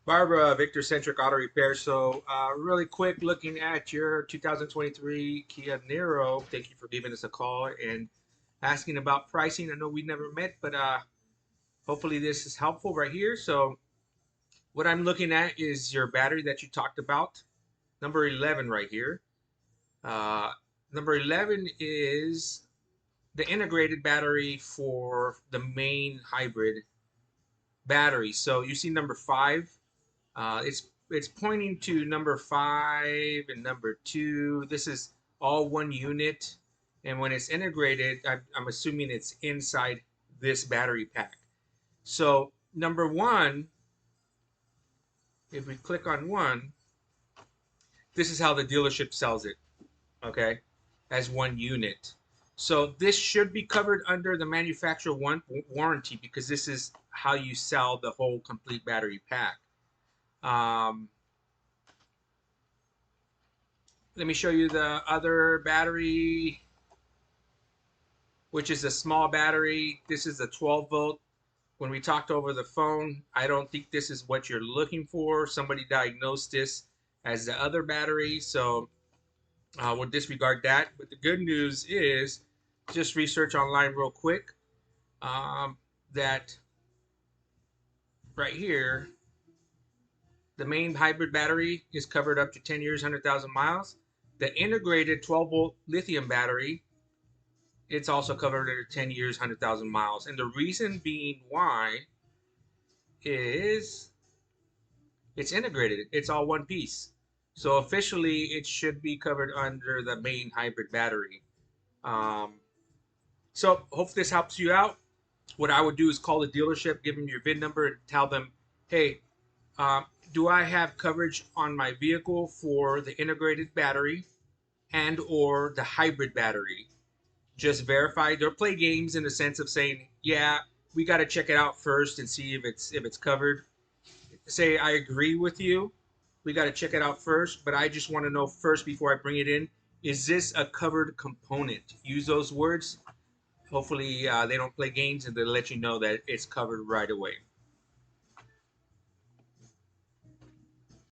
Barbara, Victor Centric Auto Repair. So, really quick, looking at your 2023 Kia Niro. Thank you for giving us a call and asking about pricing. I know we never met, but hopefully this is helpful right here. So, what I'm looking at is your battery that you talked about, number 11 right here. Uh, Number 11 is the integrated battery for the main hybrid battery. So, you see number 5. It's pointing to number 5 and number 2. This is all one unit, and when it's integrated, I'm assuming it's inside this battery pack. So number 1, if we click on 1, this is how the dealership sells it. Okay, as one unit. So this should be covered under the manufacturer warranty because this is how you sell the whole complete battery pack. Um, Let me show you the other battery, which is a small battery. This is a 12 volt. When we talked over the phone, I don't think this is what you're looking for. Somebody diagnosed this as the other battery, so we'll disregard that. But the good news is, just research online real quick, um, that right here, the main hybrid battery is covered up to 10 years, 100,000 miles. The integrated 12 volt lithium battery, it's also covered under 10 years, 100,000 miles. And the reason being why is it's integrated. It's all one piece. So officially, it should be covered under the main hybrid battery. Um, so hope this helps you out. What I would do is call the dealership, give them your VIN number, and tell them, hey, um, do I have coverage on my vehicle for the integrated battery and or the hybrid battery? Just verify. They'll play games in the sense of saying, yeah, we got to check it out first and see if it's covered. Say I agree with you. We got to check it out first, but I just want to know first before I bring it in, is this a covered component? Use those words. Hopefully they don't play games and they'll let you know that it's covered right away.